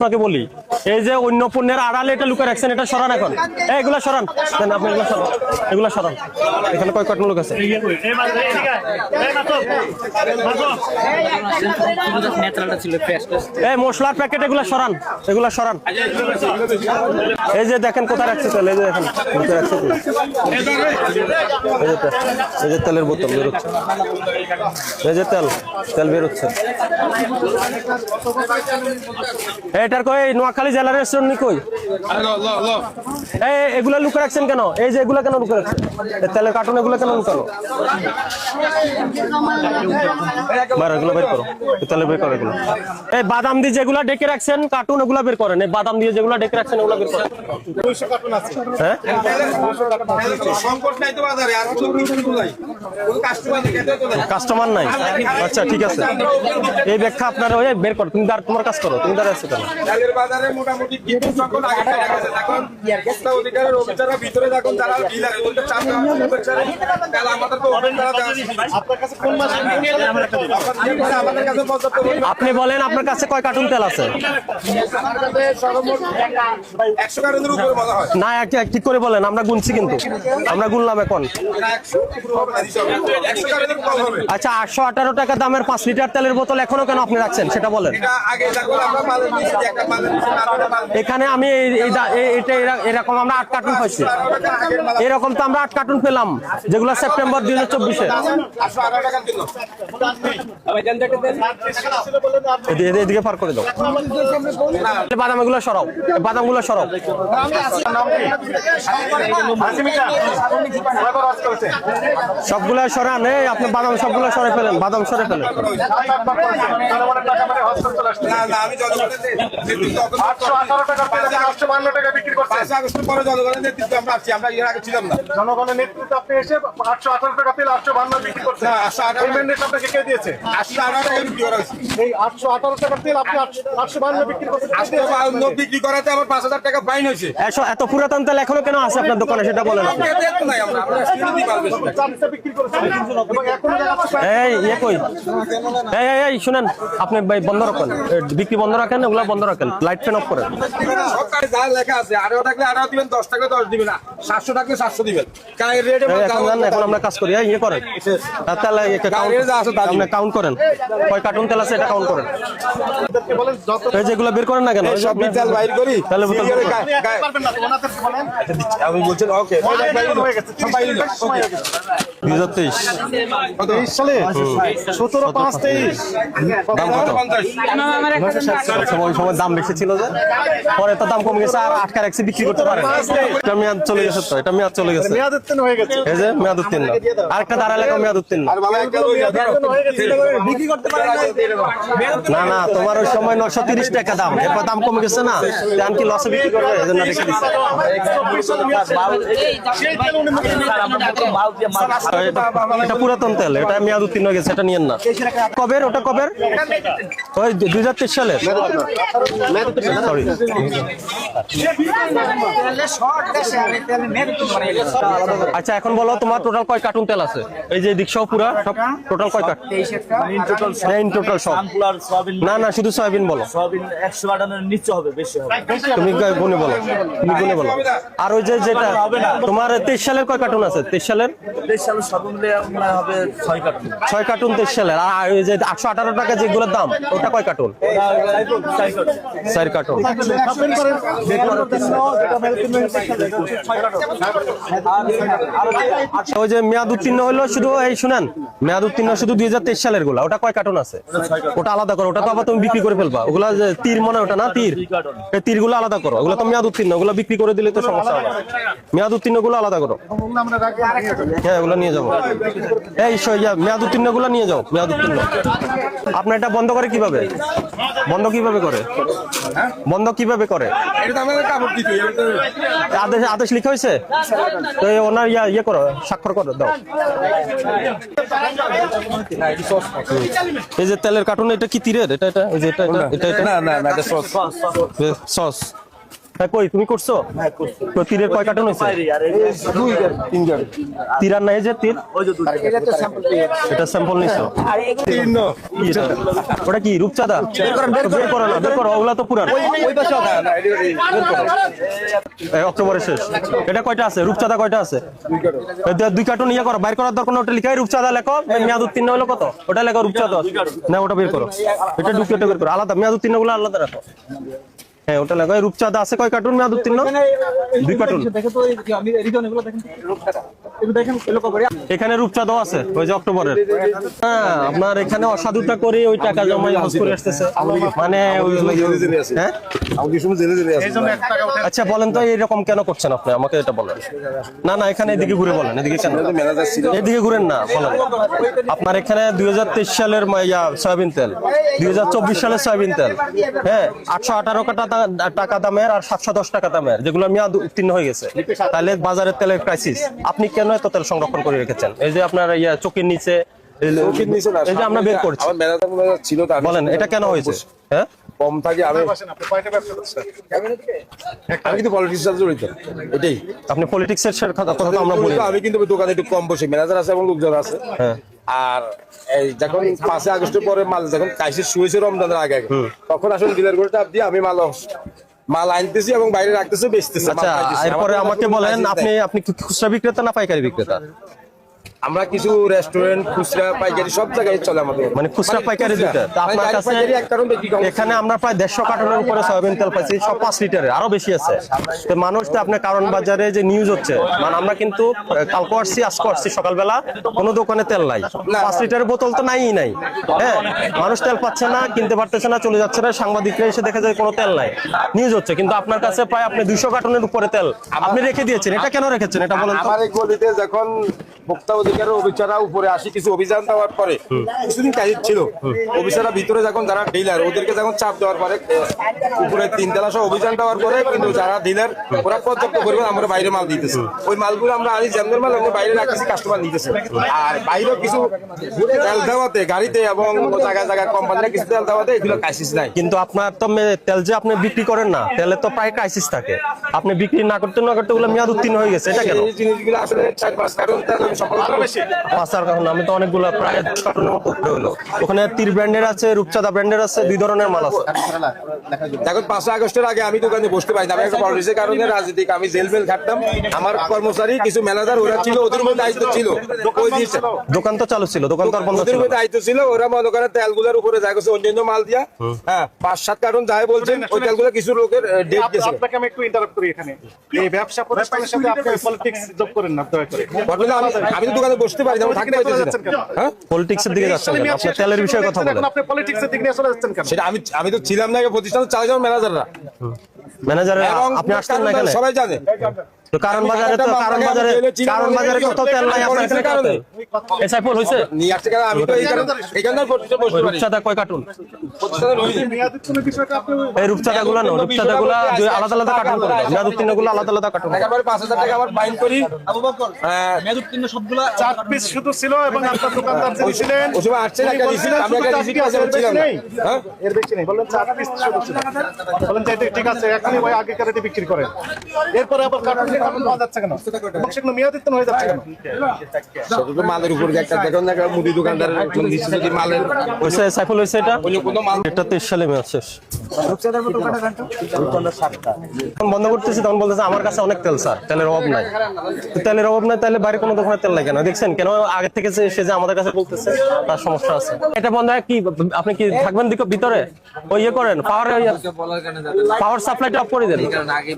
আপনাকে বলি, এই যে অন্য পণ্যের আড়ালে এটা লুকে রাখছেন, এটা সরান এখন। এগুলা সরান, আপনি এগুলা সরান, এগুলা সরান। এখানে কয় কার্টন লোক আছে? এই মশলার প্যাকেট এগুলা সরান, এগুলা সরান। এই যে দেখেন কোথায় রাখছে তেল, এই যে দেখেন লুকে রাখছে তেল। এই যে তেলের বোতল বেরোচ্ছে, এই যে তেল বেরোচ্ছে। এটার কই নোয়াখালী জেলার রেস্টুরেন্ট কই? এগুলা লুকে রাখছেন কেন? এই যে এগুলা কেন লুকে রাখছেন? তেলের কার্টুন এগুলা কেন লুকানো? এগুলো বের করো, তেলে বের করো এগুলো। এই বাদাম দিয়ে যেগুলা ডেকে রাখছেন কার্টুন, ওগুলা বের করেন। এই বাদাম দিয়ে যেগুলা ডেকে রাখছেন ওগুলা বের করেন। হ্যাঁ, কাস্টমার নাই। আচ্ছা ঠিক আছে, এই ব্যাখ্যা আপনার বের করো। তুমি তোমার কাজ করো, তুমি দাঁড়িয়ে আছো কেন? আপনি বলেন আপনার কাছে কয় কার্টুন তেল আছে? না, ঠিক করে বলেন, আমরা গুনছি কিন্তু, আমরা গুনলাম এখন। আচ্ছা, 818 টাকা দামের 5 লিটার তেলের বোতল এখনো কেন আপনি রাখছেন সেটা বলেন। এখানে আমি এরকম আমরা 8 কার্টুন পাইছি, এরকম তো আমরা 8 কার্টুন পেলাম, যেগুলো সেপ্টেম্বর 2024-এ। এদিকে পার করে দাও, বাদাম এগুলো সরাও, বাদাম গুলো সরাও। সবগুলো সরান, আপনি বাদাম সবগুলো সরে ফেলেন, বাদাম সরে ফেলেন। জনগণের নেতৃত্বে আপনি এসে 818 টাকা তেল 852 বিক্রি করছেন। আপনাকে কে দিয়েছে? 818 টাকা তেল আপনি 852 বিক্রি করছেন। 852 বিক্রি করাতে আমার 5000 টাকা ফাইন হয়েছে। এত পুরাতন তেল এখনো কেন আছে আপনার দোকানে সেটা বলেন। এই শুনেন, আপনি ভাই বন্ধ রাখেন, বিক্রি বন্ধ রাখেন, ওগুলা বন্ধ রাখেন, লাইট ফ্যান অফ করেন। সরকারে যা লেখা আছে, 18 থাকলে 18 দিবেন, 10 থাকলে 10 দিবেন, 700 থাকলে 700 দিবেন। এখন আমরা কাজ করি, ইয়ে করেন, কাউন্ট করেন, কয় কার্টন তেল আছে এটা কাউন্ট করেন। এই যেগুলো বের করেন না কেন? সব তেল বাইর করি, তাহলে আমি বলছেন ওকে 2023 সালে 17/5/23 দাম কত? ওই সময় দাম বেশি ছিল, যে পরে তো দাম কমে গেছে, আর আটকা রাখছি বিক্রি করতে পারে। এটা মেয়াদ চলে গেছে, তো এটা মেয়াদ চলে গেছে, মেয়াদ উত্তীর্ণ হয়ে গেছে। এই যে মেয়াদ উত্তীর্ণ, আরেকটা দাঁড়ালে মেয়াদ উত্তীর্ণ। বিক্রি করতে পারে না, তোমার ওই সময় 930 টাকা দাম, এরপর দাম কমে গেছে না, দাম কি লসে বিক্রি করবে, এজন্য রেখে দিচ্ছে। এটা পুরাতন তেল, এটা মেয়াদ উত্তীর্ণ হয়ে গেছে, এটা নিয়েন না। কবের ওটা, কবের? ওই 2023 সালের। সরি, আচ্ছা এখন বলো তোমার টোটাল কয় কার্টুন তেল আছে? এই যে দিকসহ পুরা সব টোটাল কয় কার্টুন? টোটাল সব না, শুধু সয়াবিন বলো। 158 এর নিচে হবে, বেশি হবে। তুমি গুনে বলো, তুমি গুনে বলো। আর ওই যে যেটা তোমার 23 সালের কয় কার্টুন আছে? 23 সালের সব মিলে হবে 6 কার্টুন। 6 কার্টুন 23 সালের। আর ওই যে 818 টাকা যেগুলোর দাম, ওটা কয় কার্টুন? 4 কার্টুন। ওই যে মেয়াদ উত্তীর্ণ হলো শুধু, এই শুনেন, মেয়াদ উত্তীর্ণ শুধু 2023 সালের গুলা, ওটা কয় কার্টুন আছে? ওটা আলাদা করো, ওটা তো আবার তুমি বিক্রি করে ফেলবা। ওগুলা যে তীর মনে, ওটা না তীর, এই তীর গুলো আলাদা করো, ওগুলো তো মেয়াদ উত্তীর্ণ, ওগুলো বিক্রি করে দিলে তো সমস্যা হবে। মেয়াদ উত্তীর্ণ গুলো আলাদা করো। হ্যাঁ, ওগুলো নিয়ে যাবো। এই মেয়াদ উত্তীর্ণ গুলো নিয়ে যাও, মেয়াদ উত্তীর্ণ। আপনার এটা বন্ধ করে কিভাবে? বন্ধ কিভাবে করে? বন্ধ কিভাবে করে? আদেশ লিখা হয়েছে তো, ওনার ইয়ে করো, স্বাক্ষর করো, দাও। এই যে তেলের কার্টুন, এটা কি তীরের? এটা এই যে এটা সস। কই তুমি করছো? তো তীরের কয় কার্টন হয়েছে? তীর আর নাই যে তীর, এটা স্যাম্পল নিছো? কি এটা? ওটা কি রূপচাঁদা? বের করো না, বের করো, ওগুলা তো পুরান। অক্টোবরের শেষ। এটা কয়টা আছে? রূপচাঁদা কয়টা আছে? 2 কার্টন ইয়ে করো, বাইর করার দরকার। ওটা লিখাই রূপচাঁদা লেখো, মেয়াদ উত্তীর্ণ হলো কত ওটা লেখো, রূপচাঁদা না ওটা বের করো, এটা ডুপ্লিকেট বের করো, আলাদা মেয়াদ উত্তীর্ণ গুলো আলাদা রাখো। হ্যাঁ ওটা লেখো। রূপচাঁদা আছে কয় কার্টন মেয়াদ উত্তীর্ণ? 2 কার্টন। এখানে রূপচাঁদাও আছে ওই যে অক্টোবরের। হ্যাঁ আপনার এখানে অসাধুতা করে ওই টাকা জমাই হজ করে আসতেছে মানে হ্যাঁ। আচ্ছা বলেন তো এইরকম কেন করছেন আপনি, আমাকে এটা বলেন। না না এখানে এদিকে ঘুরে বলেন, এদিকে কেন, এদিকে ঘুরেন না, বলেন। আপনার এখানে 2023 সালের সয়াবিন তেল, 2024 সালের সয়াবিন তেল, হ্যাঁ 818 টাকা দামের আর 710 টাকা দামের, যেগুলো মেয়াদ উত্তীর্ণ হয়ে গেছে। তাহলে বাজারের তেলের ক্রাইসিস, আপনি কেন এত তেল সংরক্ষণ করে রেখেছেন? এই যে আপনার চোখের নিচে, এই যে আমরা বের করছি, বলেন এটা কেন হয়েছে? হ্যাঁ কম থাকে। আমি কিন্তু পলিটিক্স সাথে জড়িত, এটাই। আপনি পলিটিক্সের কথা তো আমরা বলি। আমি কিন্তু দোকানে একটু কম বসে, ম্যানেজার আছে এবং লোকজন আছে। হ্যাঁ আর এই যখন 5 আগস্টের পরে মাল যখন ক্রাইসিস শুরু হয়েছে রমজানের আগে, তখন আসলে ডিলার করে চাপ দিয়ে আমি মাল আনতেছি এবং বাইরে রাখতেছি, বেচতেছি। আচ্ছা এরপরে আমাকে বলেন, আপনি কি খুচরা বিক্রেতা না পাইকারি বিক্রেতা? আমরা কিছু রেস্টুরেন্ট, খুচরা পাইকারি সব জায়গায় চলে আমাদের, মানে খুচরা পাইকারি দুইটা। তো আপনার কাছে এখানে আমরা প্রায় 150 কার্টনের উপরে সয়াবিন তেল পাইছি, সব 5 লিটারের, আরো বেশি আছে। তো মানুষ তো আপনার কারণ বাজারে যে নিউজ হচ্ছে, মানে আমরা কিন্তু কালকে আসছি আজকে আসছি সকালবেলা, কোনো দোকানে তেল নাই, 5 লিটারের বোতল তো নাই। হ্যাঁ মানুষ তেল পাচ্ছে না, কিনতে পারতেছে না, চলে যাচ্ছে না, সাংবাদিকরা এসে দেখা যায় কোনো তেল নাই, নিউজ হচ্ছে। কিন্তু আপনার কাছে প্রায় আপনি 200 কার্টনের উপরে তেল আপনি রেখে দিয়েছেন, এটা কেন রেখেছেন এটা বলেন। আমার এই গলিতে যখন ভোক্তা অধিকারের অফিসাররা উপরে আসি, কিছু অভিযান দেওয়ার পরে কিছুদিন কাজ ছিল, অফিসাররা ভিতরে যখন যারা ডিলার ওদেরকে যখন চাপ দেওয়ার পরে উপরে 3 তলা সহ অভিযান দেওয়ার পরে, কিন্তু যারা ডিলার ওরা পর্যাপ্ত পরিমাণ আমরা বাইরে মাল দিতেছে। ওই মালগুলো আমরা আনি জেমদের মাল আমরা বাইরে রাখতেছি, কাস্টমার নিতেছে। আর বাইরেও কিছু তেল দেওয়াতে গাড়িতে এবং জায়গায় জায়গায় কোম্পানিরা কিছু তেল দেওয়াতে এগুলো ক্রাইসিস নাই। কিন্তু আপনার তো তেল যে আপনি বিক্রি করেন না, তেলে তো প্রায় ক্রাইসিস থাকে, আপনি বিক্রি না করতে ওগুলো মেয়াদ উত্তীর্ণ হয়ে গেছে, এটা কেন? এই জিনিসগুলো আসলে 4-5 কার্টন তেল সম্পূর্ণ বেশি 5 কার্টন, আমি তো অনেকগুলো প্রায় 10 কার্টনের মতো হলো। ওখানে তীর ব্র্যান্ডের আছে, রূপচাঁদা ব্র্যান্ডের আছে, 2 ধরনের মাল আছে। দেখুন 5 আগস্টের আগে আমি দোকানে বসতে পারি না, আমি একটা পলিটিক্সের কারণে রাজনীতিক, আমি জেল খাটতাম। আমার কর্মচারী কিছু ম্যানেজার ওরা ছিল, ওদের মধ্যে দায়িত্ব ছিল, ওই দোকান তো চালু ছিল, দোকান তো আর বন্ধ ওদের ছিল। মধ্যে দায়িত্ব ছিল, ওরা মনে করেন তেলগুলোর উপরে যা গেছে অন্যান্য মাল দিয়া, হ্যাঁ 5-7 কার্টন যায় বলছেন, ওই তেলগুলো কিছু লোকের ডেট গেছে। আপনাকে আমি একটু ইন্টারাপ্ট করি এখানে, এই ব্যবসা প্রতিষ্ঠানের সাথে আপনি পলিটিক্স যোগ করেন না দয়া করে। আমি তো দোকানে বসতে পারি না, আমি থাকতে পারতেছি না। হ্যাঁ পলিটিক্সের দিকে যাচ্ছেন কেন? আপনি তেলের বিষয়ে কথা বলেন। আপনি পলিটিক্সের দিকে নিয়ে চলে যাচ্ছেন কেন? সেটা আমি তো ছিলাম না, প্রতিষ্ঠান চালাই যাওয়ার ম্যানেজাররা, ম্যানেজার এবং আপনি আসতেন না এখানে? সবাই জানে। তো কারণ বাজারে কত তেল নাই আপনার এখানে কারণে এসআইপল হইছে নিয়ে আসছে কেন? আমি তো এইখানে বসতে পারি। রূপচাঁদা কয় কার্টুন? মেয়াদ উত্তীর্ণের বিষয়টা আপনি এই রূপচাঁদা গুলো না, রূপচাঁদা গুলো আলাদা আলাদা কার্টুন করে দাও, মেয়াদ উত্তীর্ণ গুলো আলাদা আলাদা কার্টুন। একবার 5000 টাকা আমার ফাইন করি। মেয়াদ উত্তীর্ণ সবগুলা 4 পিস শুধু ছিল এবং আপনার দোকানদার যিনি ছিলেন ওই সময় আসছে একটা রিসিট, আমি একটা রিসিট আছে বলছিলাম না। হ্যাঁ এর বেশি নেই, বললেন 4 পিস শুধু ছিল। বলেন যে এটা ঠিক আছে, এখনই ওই আগেকার রেটে বিক্রি করেন, এরপরে আবার কার্টুন পাওয়া যাচ্ছে কেন? এবং সেগুলো মেয়াদ উত্তীর্ণ হয়ে যাচ্ছে কেন? সেটা তো মালের উপর একটা দেখুন না, মুদি দোকানদারের একজন দিচ্ছে যদি মালের হইছে সাইফুল হইছে এটা অন্য কোনো মাল। এটা 23 সালে মেয়াদ শেষ। যখন বন্ধ করতেছি তখন বলতেছে আমার কাছে অনেক তেল স্যার, তেলের অভাব নাই। তো তেলের অভাব নাই, তাহলে বাইরে কোনো দোকানে তেল নাই কেন? দেখছেন কেন আগে থেকে সে যে আমাদের কাছে বলতেছে তার সমস্যা আছে। এটা বন্ধ হয় কি আপনি কি থাকবেন দিকে ভিতরে ওই ইয়ে করেন, পাওয়ার সাপ্লাইটা অফ করে দেন। আগে